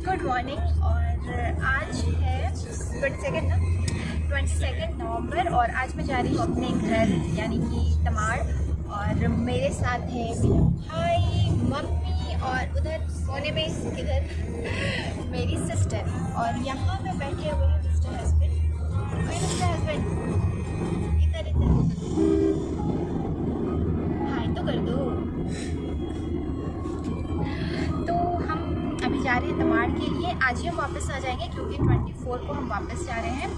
Good morning. और आज है 22 नवंबर और आज मैं जा रही हूँ अपने घर यानी कि तमाड़। और मेरे साथ है मेरा भाई, मम्मी और उधर कोने में किधर मेरी सिस्टर। और यहाँ पे बैठे हुए हैं मिस्टर हस्बैंड इधर हाय तो कर दो। तो हम अभी जा रहे हैं तमाड़ के लिए। आज ही हम वापस आ जाएंगे क्योंकि 24 को हम वापस जा रहे हैं।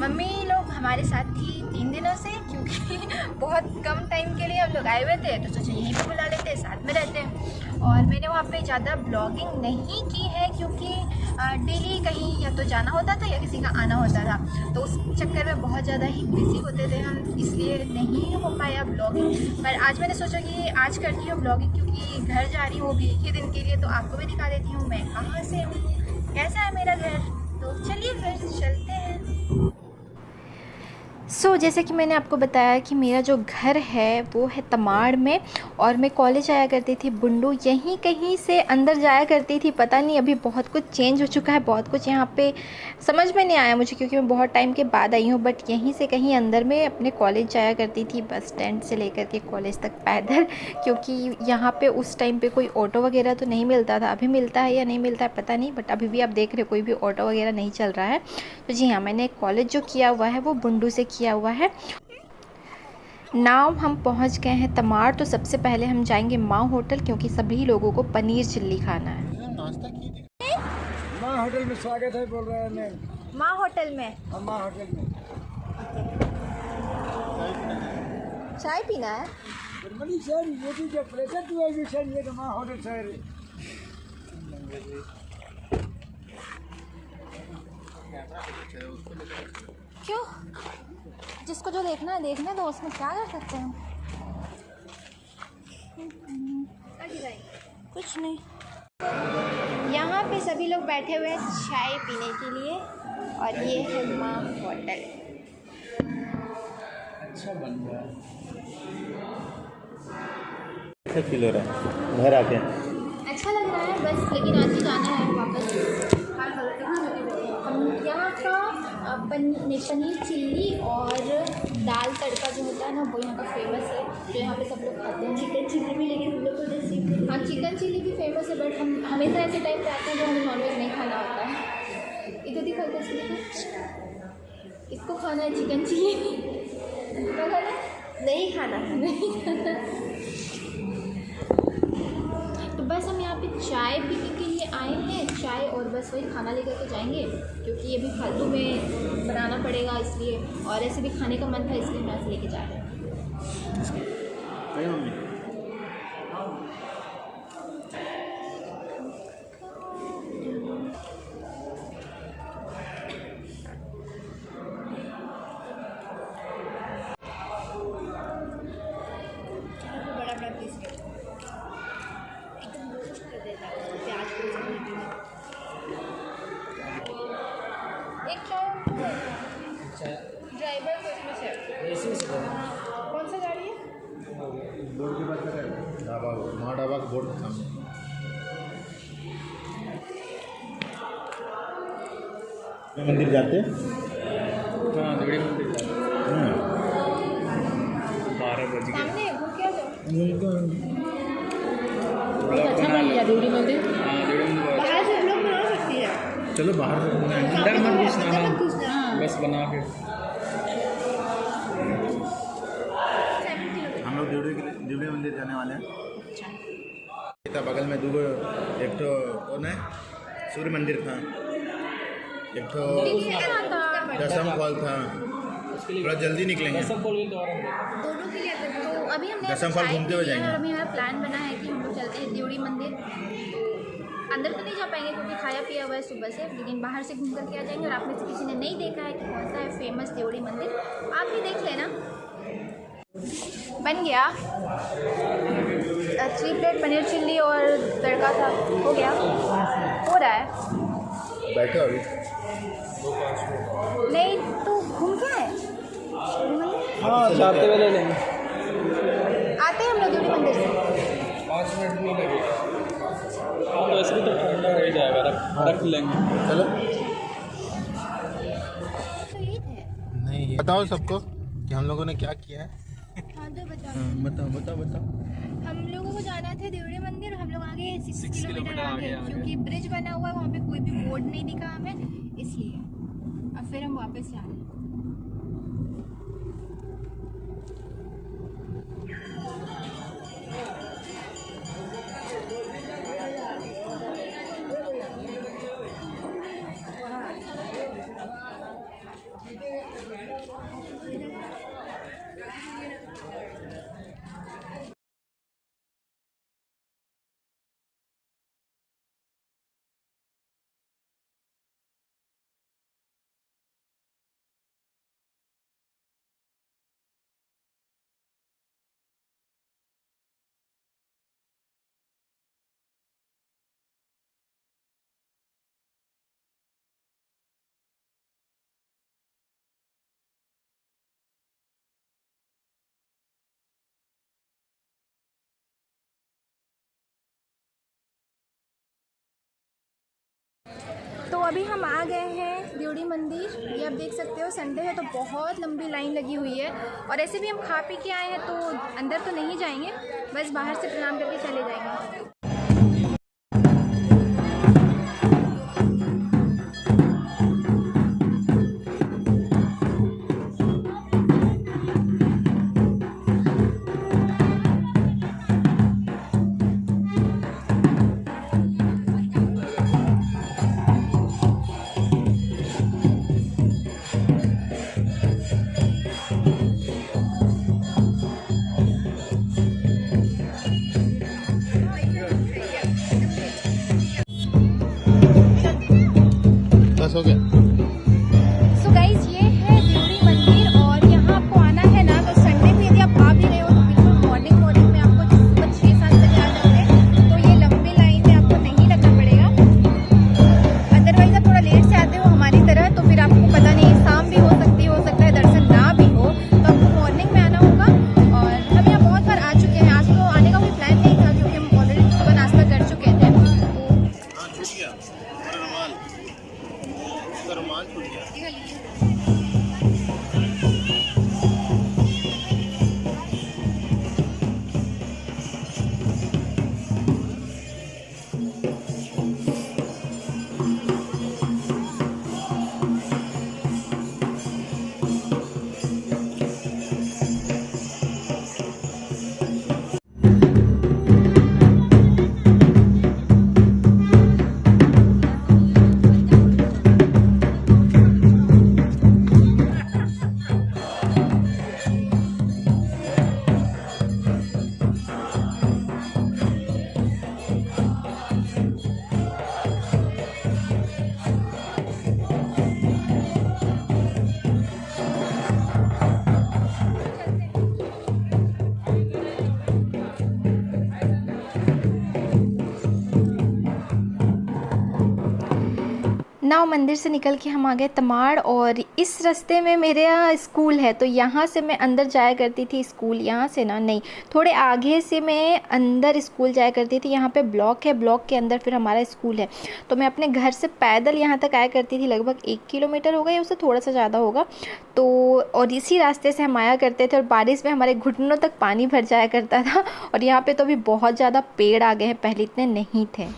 मम्मी लोग हमारे साथ थी 3 दिनों से क्योंकि बहुत कम टाइम के लिए हम लोग आए हुए थे, तो सोचे यहीं पे बुला लेते हैं, साथ में रहते हैं। और मैंने वहाँ पे ज़्यादा ब्लॉगिंग नहीं की है क्योंकि डेली कहीं या तो जाना होता था या किसी का आना होता था, तो उस चक्कर में बहुत ज़्यादा ही बिजी होते थे हम, इसलिए नहीं हो पाया ब्लॉगिंग। पर आज मैंने सोचा कि आज करती हूँ ब्लॉगिंग क्योंकि घर जा रही हूँ वो भी एक ही दिन के लिए, तो आपको भी दिखा देती हूँ मैं कहाँ से हूँ, कैसा है मेरा घर। तो चलिए फिर चलते हैं। जैसे कि मैंने आपको बताया कि मेरा जो घर है वो है तमाड़ में और मैं कॉलेज आया करती थी बुंडू, यहीं कहीं से अंदर जाया करती थी। पता नहीं अभी बहुत कुछ चेंज हो चुका है, बहुत कुछ यहाँ पे समझ में नहीं आया मुझे क्योंकि मैं बहुत टाइम के बाद आई हूँ। बट यहीं से कहीं अंदर में अपने कॉलेज जाया करती थी, बस स्टैंड से लेकर के कॉलेज तक पैदल, क्योंकि यहाँ पर उस टाइम पर कोई ऑटो वगैरह तो नहीं मिलता था। अभी मिलता है या नहीं मिलता है पता नहीं, बट अभी भी आप देख रहे हो कोई भी ऑटो वगैरह नहीं चल रहा है। तो जी हाँ, मैंने कॉलेज जो किया हुआ है वो बुंडू से किया हुआ है। नाव हम पहुंच गए हैं तमाड़। तो सबसे पहले हम जाएंगे माँ होटल क्योंकि सभी लोगों को पनीर चिल्ली खाना है। माँ होटल में स्वागत है बोल रहे हैं। माँ होटल में? माँ होटल में चाय पीना है। माँ होटल शहर क्यों? जिसको जो देखना है देखने दो, उसमें क्या कर सकते हैं। कुछ नहीं। यहाँ पे सभी लोग बैठे हुए हैं चाय पीने के लिए और ये है माँ होटल। अच्छा बन गया। अच्छा फील हो रहा है घर आके? अच्छा लग रहा है बस, लेकिन आज ही जाना है वापस। हम यहाँ का पनीर चिल्ली और दाल तड़का जो होता है ना वो यहाँ का फेमस है, जो यहाँ पे सब लोग खाते हैं। चिकन चिल्ली भी, लेकिन हम लोग को जैसे हाँ चिकन चिल्ली भी फेमस है, बट हम हमेशा ऐसे टाइम पे आते हैं जो हमें नॉनवेज नहीं खाना होता है। इधर दिखा इसको खाना है चिकन चिल्ली, नहीं खाना नहीं खाना। तो बस हम यहाँ पे चाय पीने के लिए आए हैं, चाय और बस वही खाना लेकर के जाएंगे क्योंकि ये भी फालतू में बनाना पड़ेगा इसलिए, और ऐसे भी खाने का मन था इसलिए मैं ऐसे लेके जा रहे हैं। बड़ा बड़ा पीस एकदम रोस्ट कर देता है प्याज को। एक चाय ड्राइवर को इसमें से कौन सा गाड़ी है? बोर्ड के बाद ढाबा, माँ ढाबा का बोर्ड था। मंदिर जाते? हाँ देवड़ी मंदिर जाते। 12 बजे सामने घूम के आ जाओ। अच्छा बन गया देवड़ी मंदिर। हाँ देवड़ी मंदिर बाहर से लोग बना सकती है। चलो बाहर से अंदर मत घुसना, बस बना के। हम लोग देवड़ी मंदिर जाने वाले हैं। बगल में दूगो, एक तो कौन है सूर्य मंदिर था, एक तो दसम फॉल था। थोड़ा जल्दी निकलेंगे दोनों के लिए। तो अभी हमने दसम फॉल घूमते हुए जाएंगे। अभी हमारा प्लान बना है कि हम लोग चलते हैं देवड़ी मंदिर। अंदर तो नहीं जा पाएंगे क्योंकि खाया पिया हुआ है सुबह से, लेकिन बाहर से घूम करके आ जाएंगे। और आप में से किसी ने नहीं देखा है कि कौन सा है फेमस देवड़ी मंदिर, आप भी देख लेना। बन गया 3 प्लेट पनीर चिल्ली और तड़का था, हो गया, हो रहा है। बैठो अभी नहीं तो घूम के आए। हाँ जाते हुए ले लेंगे। आते हैं हम लोग देवड़ी मंदिर से। 5 मिनट भी लगेगा। हाँ वैसे भी तो ठंडा हो ही जाएगा। रख लेंगे। चलो। नहीं बताओ सबको कि हम लोगों ने क्या किया है। हाँ तो बताओ बताओ बताओ। हम लोगों को जाना था देवड़ी मंदिर, हम लोग आगे 6 किलोमीटर किलोमीटर आगे, आगे। क्योंकि ब्रिज बना हुआ है वहाँ पे कोई भी बोर्ड नहीं दिखा हमें, इसलिए अब फिर हम वापस जा रहे हैं। तो अभी हम आ गए हैं देवड़ी मंदिर। ये आप देख सकते हो संडे है तो बहुत लंबी लाइन लगी हुई है, और ऐसे भी हम खा पी के आए हैं तो अंदर तो नहीं जाएंगे, बस बाहर से प्रणाम करके चले जाएंगे। बस हो गया। सो गाइज ये है देवड़ी मंदिर, और यहाँ आपको आना है ना तो संडे को यदि आप आ भी रहे हो तो बिल्कुल मॉर्निंग में आपको सुबह 6-7 बजे आ जाते हैं, तो ये लंबी लाइन में आपको नहीं लगना पड़ेगा। अदरवाइज आप थोड़ा लेट से आते हो हमारी तरह तो फिर आपको पता नहीं शाम भी हो सकता है दर्शन ना भी हो, तो आपको मॉर्निंग में आना होगा। और हम यहाँ बहुत बार आ चुके हैं, आज तो आने का कोई प्लान नहीं था क्योंकि हम ऑलरेडी सुबह नाश्ता कर चुके थे। रुमाल छूट गया। नाव मंदिर से निकल के हम आ गए तमाड़, और इस रास्ते में मेरे यहाँ स्कूल है, तो यहाँ से मैं अंदर जाया करती थी स्कूल। यहाँ से ना नहीं, थोड़े आगे से मैं अंदर स्कूल जाया करती थी। यहाँ पे ब्लॉक है, ब्लॉक के अंदर फिर हमारा स्कूल है। तो मैं अपने घर से पैदल यहाँ तक आया करती थी, लगभग 1 किलोमीटर होगा या उससे थोड़ा सा ज़्यादा होगा। तो और इसी रास्ते से हम आया करते थे, और बारिश में हमारे घुटनों तक पानी भर जाया करता था। और यहाँ पर तो अभी बहुत ज़्यादा पेड़ आ गए हैं, पहले इतने नहीं थे।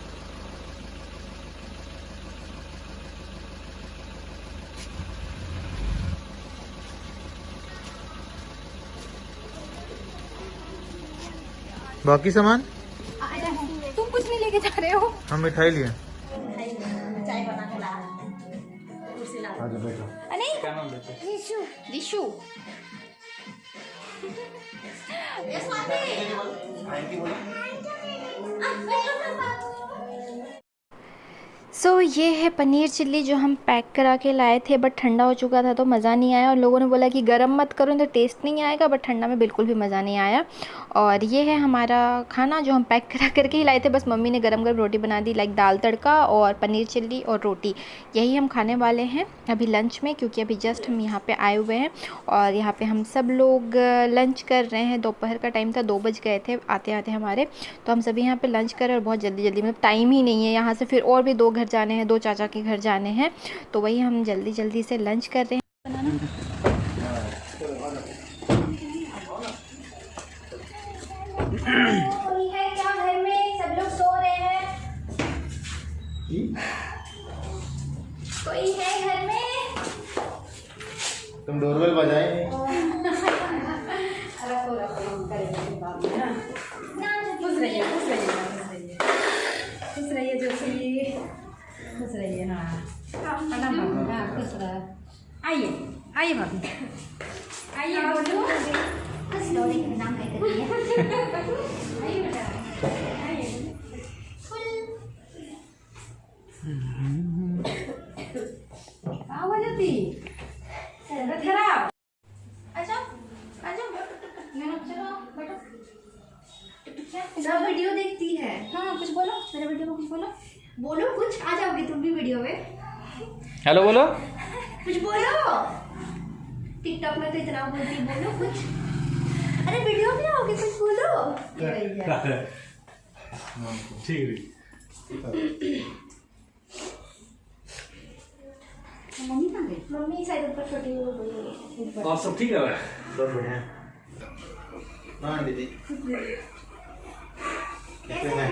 बाकी सामान तुम कुछ नहीं लेके जा रहे हो? हम मिठाई लिए। रिशु सो ये है पनीर चिल्ली जो हम पैक करा के लाए थे, बट ठंडा हो चुका था तो मज़ा नहीं आया। और लोगों ने बोला कि गरम मत करो तो टेस्ट नहीं आएगा, बट ठंडा में बिल्कुल भी मज़ा नहीं आया। और ये है हमारा खाना जो हम पैक करा करके ही लाए थे, बस मम्मी ने गरम गरम रोटी बना दी, लाइक दाल तड़का और पनीर चिल्ली और रोटी। यही हम खाने वाले हैं अभी लंच में, क्योंकि अभी जस्ट हम यहाँ पर आए हुए हैं और यहाँ पर हम सब लोग लंच कर रहे हैं। दोपहर का टाइम था, 2 बज गए थे आते आते हमारे, तो हम सभी यहाँ पर लंच कर रहे हैं। और बहुत जल्दी मतलब टाइम ही नहीं है, यहाँ से फिर और भी 2 घर जाने हैं, 2 चाचा के घर जाने हैं, तो वही हम जल्दी जल्दी से लंच कर रहे हैं। कोई है क्या घर में? सब लोग सो रहे हैं। कोई है घर में? तुम डोरबेल बजाए? खुश रहिए जोशी, खुश रहिए। हाँ खुश रहा। आइए आइए भाभी, आइए बोलो। स्टोरी का नाम क्या करती है? आइए बेटा, आइए। आवलती खराब। अच्छा अच्छा चलो बैठो। सब वीडियो देखती है। हाँ कुछ बोलो, मेरे वीडियो में कुछ बोलो। बोलो कुछ, आ जाओगे तुम भी वीडियो में। हेलो बोलो, कुछ बोलो। टिकटॉक में तो इतना बोलती, बोलो कुछ। अरे वीडियो में आओगे, कुछ बोलो। ठीक मम्मी कहाँ गई? मम्मी शायद ऊपर छोटी हो गई। और सब ठीक है? सब बढ़िया। हाँ दीदी कैसे हैं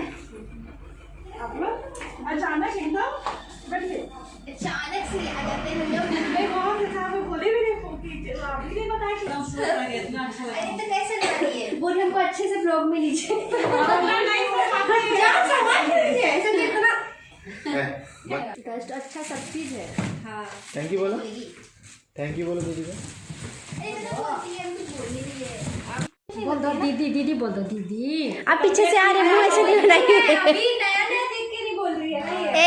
आप लोग? अचानक एकदम बैठिए। अचानक से आ जाते हैं लोग। मैं बहुत मैं बोले भी नहीं, आप भी नहीं बताया कि अरे तो कैसे लगाइए? बोले हमको अच्छे से ब्लॉग में लीजिए। ऐसा कितना अच्छा सब चीज है। हाँ थैंक यू बोलो, थैंक यू बोलो दीदी को। बोल दो दीदी, दीदी बोल दो दीदी। आप पीछे से आ रहे हो, ऐसे नहीं बनाइए। अभी नया नया देख के नहीं बोल रही है ना ए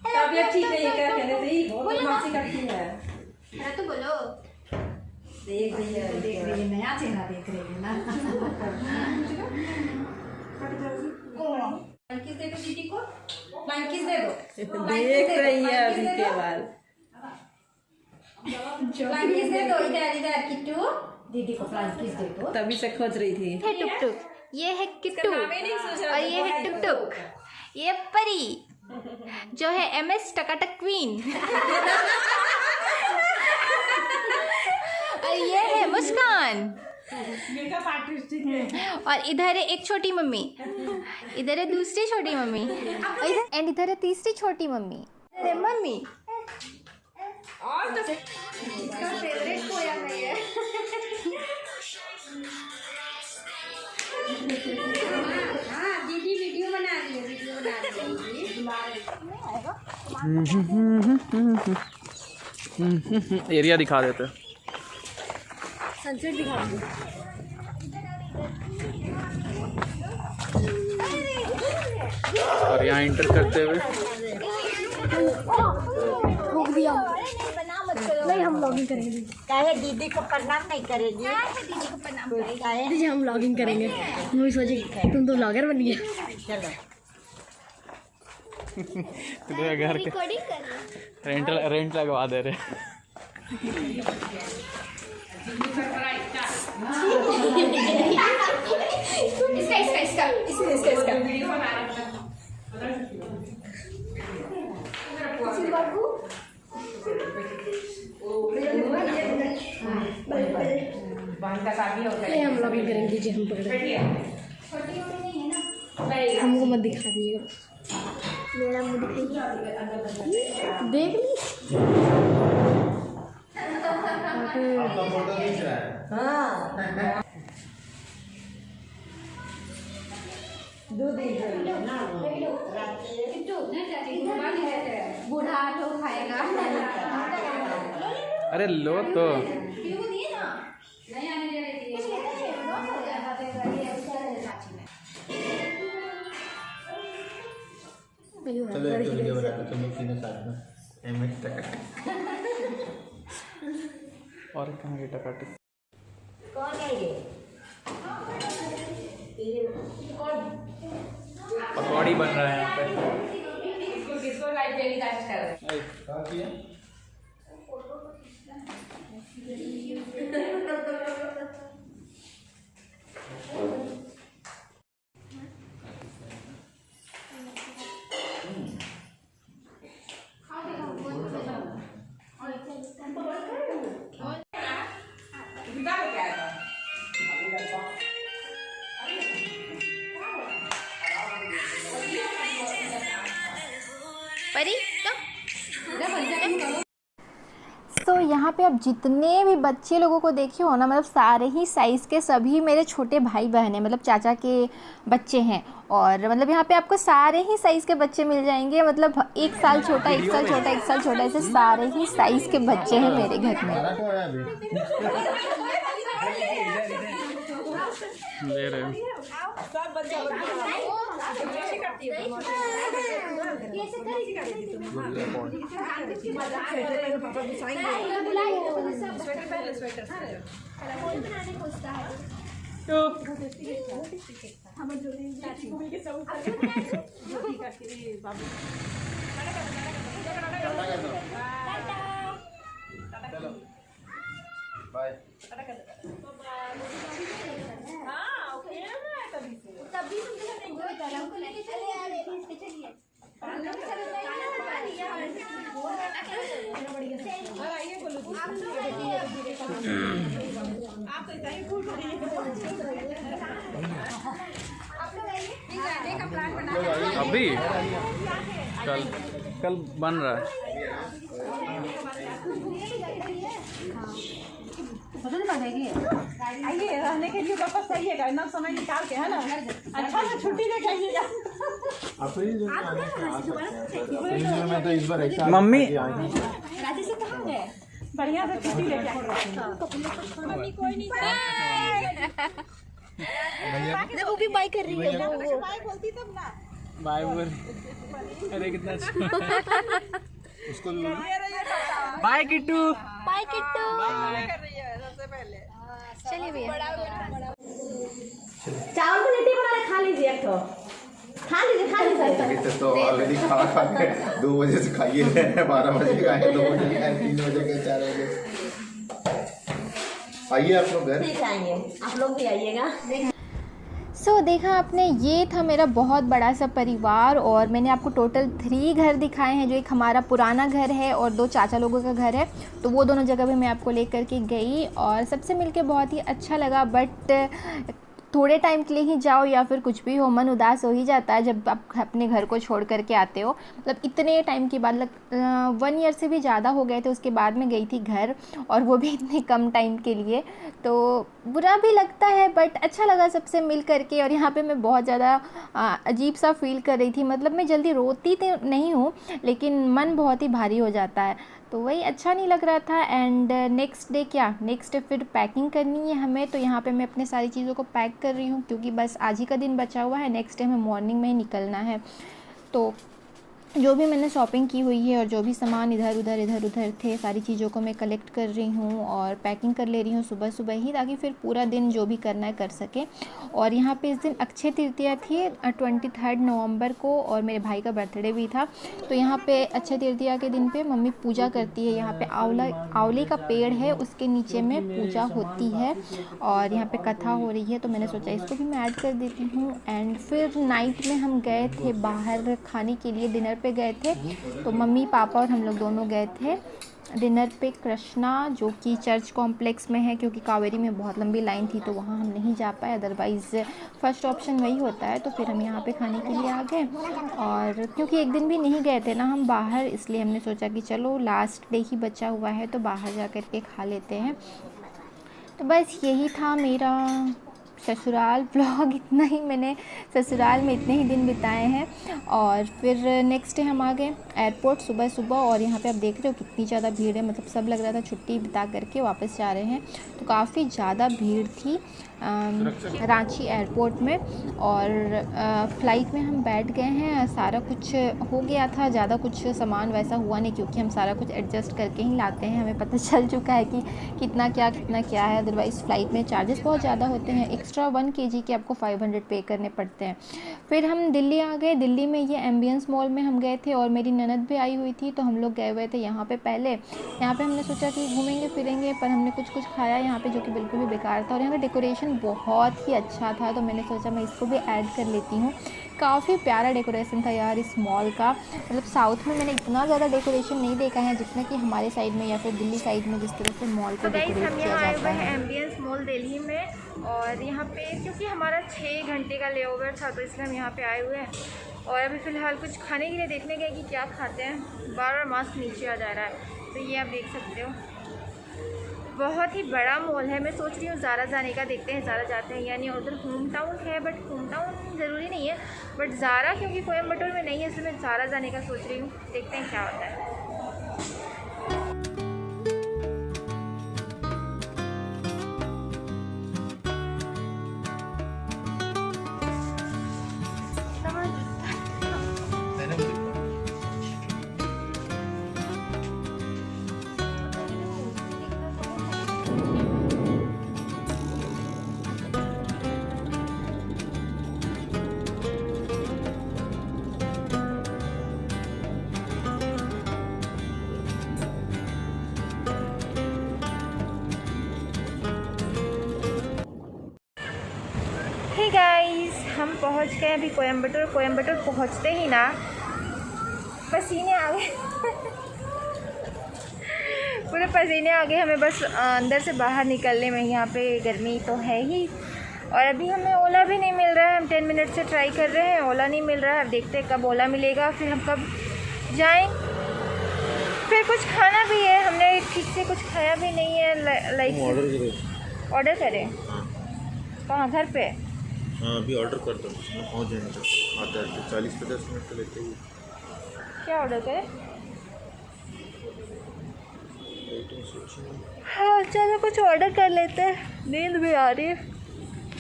तबियत ठीक नहीं है, क्या कहने से बहुत बदमाशी करती है। अरे तो बोलो। देख रही है, नया चेहरा देख रही है ना। किस दे दो दीदी को, किस दे दो। देख रही है अभी के बाद। किस दे दो, इधर इधर किट्टू दीदी को किस दे दो। तभी से खोज रही थी। है टुक टुक, ये है किट्टू और ये है टुक टुक, ये परी जो है MS टकाटक क्वीन और ये है मुस्कान, मेकअप आर्टिस्ट है। और इधर है एक छोटी मम्मी, इधर है दूसरी छोटी मम्मी, एंड इधर है तीसरी छोटी मम्मी। अरे मम्मी और तो इसका फेवरेट खोया है ये। हाँ दीदी वीडियो बना रही है, वीडियो बना रही है। एरिया दिखा देते। सनसेट दिखा दो। और यहाँ इंटर करते हुए ठोक दिया। नहीं हम लॉगिंग करेंगे। काहे दीदी को प्रणाम नहीं करेगी? दीदी को प्रणाम करेंगे। दीदी हम लॉगिंग करेंगे। मुझे सोचे तुम तो ब्लॉगर बन गए। चलो तेरे घर के रिकॉर्डिंग कर रहे हैं। रेंट लगवा दे रहे। नहीं हम लॉगिंग करेंगे। दीजिए हम पकड़े। हमको मत दिखा दीजिएगा। मेरा मुंह दिखाइए। देख ली। आपका फोटो खींच रहा है। हाँ बूढ़ा तो खाएगा। अरे लो तो दिए ना, नहीं आने दे रही थी। चलो एक तो वीडियो बना लो तुम लोग तीनों साथ में। MS टकाटक। और कहाँ के टकाटक? कौन है ये? पकौड़ी बन रहा है यहाँ पे। किसको लाइव टेलीकास्ट कर रहे हैं? कहाँ किया? परी तो यहाँ पे अब जितने भी बच्चे लोगों को देखे हो ना, मतलब सारे ही साइज़ के सभी मेरे छोटे भाई बहन हैं, मतलब चाचा के बच्चे हैं। और मतलब यहाँ पे आपको सारे ही साइज़ के बच्चे मिल जाएंगे, मतलब 1 साल छोटा, 1 साल छोटा, 1 साल छोटा, ऐसे सारे ही साइज़ के बच्चे हैं मेरे घर में। ले रहे हैं बाय। अभी कल बन रहा है। आइए रहने के लिए वापस आइएगा, ना समय निकाल के, है ना। अच्छा ना छुट्टी लेके आइएगा। मम्मी राजी से कहाँ गए? बढ़िया से छुट्टी लेके आइएगा। मम्मी कोई नहीं वो भी बाय कर रही है, बाय बोलती तब ना। बाय बोल। अरे कितना अच्छा। उसको भी बाय किट्टू। बाय किट्टू। कर रही है सबसे पहले। चलिए भैया। चावल को लिट्टी बना खा लीजिए, एक तो खा लीजिए। तो ऑलरेडी खाना खा के 2 बजे से खाइए, 12 बजे खाए, 2 बजे खाए, 3 बजे के, 4 बजे। आइए आप लोग घर। ठीक आएंगे, आप लोग भी आइएगा। सो देखा आपने, ये था मेरा बहुत बड़ा सा परिवार और मैंने आपको टोटल 3 घर दिखाए हैं, जो एक हमारा पुराना घर है और 2 चाचा लोगों का घर है। तो वो दोनों जगह भी मैं आपको लेकर के गई और सबसे मिलके बहुत ही अच्छा लगा। बट थोड़े टाइम के लिए ही जाओ या फिर कुछ भी हो, मन उदास हो ही जाता है जब आप अपने घर को छोड़ करके आते हो। मतलब इतने टाइम के बाद, 1 ईयर से भी ज़्यादा हो गए थे उसके बाद मैं गई थी घर, और वो भी इतने कम टाइम के लिए। तो बुरा भी लगता है बट अच्छा लगा सबसे मिल करके। और यहाँ पे मैं बहुत ज़्यादा अजीब सा फील कर रही थी, मतलब मैं जल्दी रोती तो नहीं हूँ लेकिन मन बहुत ही भारी हो जाता है, तो वही अच्छा नहीं लग रहा था। एंड नेक्स्ट डे फिर पैकिंग करनी है हमें। तो यहाँ पे मैं अपने सारी चीज़ों को पैक कर रही हूँ क्योंकि बस आज ही का दिन बचा हुआ है, नेक्स्ट डे हमें मॉर्निंग में ही निकलना है। तो जो भी मैंने शॉपिंग की हुई है और जो भी सामान इधर उधर थे, सारी चीज़ों को मैं कलेक्ट कर रही हूँ और पैकिंग कर ले रही हूँ सुबह ही, ताकि फिर पूरा दिन जो भी करना है कर सके। और यहाँ पे इस दिन अक्षय तृतीया थी 23 नवंबर को, और मेरे भाई का बर्थडे भी था। तो यहाँ पे अक्षय तृतीया के दिन पे मम्मी पूजा करती है। यहाँ पे आंवले का पेड़ है, उसके नीचे में पूजा होती है और यहाँ पे कथा हो रही है, तो मैंने सोचा इसको भी मैं ऐड कर देती हूँ। एंड फिर नाइट में हम गए थे बाहर खाने के लिए, डिनर पे गए थे। तो मम्मी पापा और हम लोग दोनों गए थे डिनर पे कृष्णा, जो कि चर्च कॉम्प्लेक्स में है, क्योंकि कावेरी में बहुत लंबी लाइन थी तो वहाँ हम नहीं जा पाए, अदरवाइज़ फर्स्ट ऑप्शन वही होता है। तो फिर हम यहाँ पे खाने के लिए आ गए, और क्योंकि एक दिन भी नहीं गए थे ना हम बाहर, इसलिए हमने सोचा कि चलो लास्ट डे ही बचा हुआ है तो बाहर जा कर के खा लेते हैं। तो बस यही था मेरा ससुराल ब्लॉग, इतना ही मैंने ससुराल में इतने ही दिन बिताए हैं। और फिर नेक्स्ट डे हम आ गए एयरपोर्ट सुबह, और यहाँ पे आप देख रहे हो कितनी ज़्यादा भीड़ है, मतलब सब लग रहा था छुट्टी बिता करके वापस जा रहे हैं। तो काफ़ी ज़्यादा भीड़ थी रांची एयरपोर्ट में। और फ़्लाइट में हम बैठ गए हैं, सारा कुछ हो गया था, ज़्यादा कुछ सामान वैसा हुआ नहीं क्योंकि हम सारा कुछ एडजस्ट करके ही लाते हैं, हमें पता चल चुका है कि कितना क्या है। अदरवाइज़ फ़्लाइट में चार्जेस बहुत ज़्यादा होते हैं, एक्स्ट्रा 1 kg के आपको 500 पे करने पड़ते हैं। फिर हम दिल्ली आ गए, दिल्ली में ये एम्बियंस मॉल में हम गए थे, और मेरी ननद भी आई हुई थी, तो हम लोग गए हुए थे यहाँ पे पहले। यहाँ पे हमने सोचा कि घूमेंगे फिरेंगे, पर हमने कुछ खाया यहाँ पे जो कि बिल्कुल भी बेकार था। और यहाँ का डेकोरेशन बहुत ही अच्छा था, तो मैंने सोचा मैं इसको भी ऐड कर लेती हूँ। काफ़ी प्यारा डेकोरेशन था यार इस मॉल का, मतलब साउथ में मैंने इतना ज़्यादा डेकोरेशन नहीं देखा है जितना कि हमारे साइड में या फिर दिल्ली साइड में जिस तरह से मॉल को डेकोरेट किया जाता है। एम्बियंस मॉल दिल्ली में, और यहाँ पे क्योंकि हमारा 6 घंटे का लेओवर था तो इसलिए हम यहाँ पे आए हुए हैं। और अभी फ़िलहाल कुछ खाने के लिए देखने गए कि क्या खाते हैं। बार बार मास्क नीचे आ जा रहा है, तो ये आप देख सकते हो। बहुत ही बड़ा मॉल है। मैं सोच रही हूँ ज़ारा जाने का, देखते हैं ज़ारा जाते हैं यानी उधर होम टाउन है, बट होम टाउन ज़रूरी नहीं है, बट ज़ारा क्योंकि कोयम्बटूर में नहीं है इसलिए मैं ज़ारा जाने का सोच रही हूँ। देखते हैं क्या होता है। हे गाइस, हम पहुंच गए अभी कोयम्बटूर। कोयम्बटूर पहुंचते ही ना पसीने आ गए पूरे पसीने आ गए हमें, बस अंदर से बाहर निकलने में। यहाँ पे गर्मी तो है ही, और अभी हमें ओला भी नहीं मिल रहा है। हम 10 मिनट से ट्राई कर रहे हैं, ओला नहीं मिल रहा है। अब देखते हैं कब ओला मिलेगा, फिर हम कब जाएं। फिर कुछ खाना भी है, हमने ठीक से कुछ खाया भी नहीं है। लाइक ऑर्डर करें कहाँ? घर पे? हाँ अभी ऑर्डर कर दो, पहुँच जाएंगे तो आता है 40-50 मिनट तो लेते ही। क्या ऑर्डर करें? हाँ चलो कुछ ऑर्डर कर लेते हैं, नींद भी आ रही है।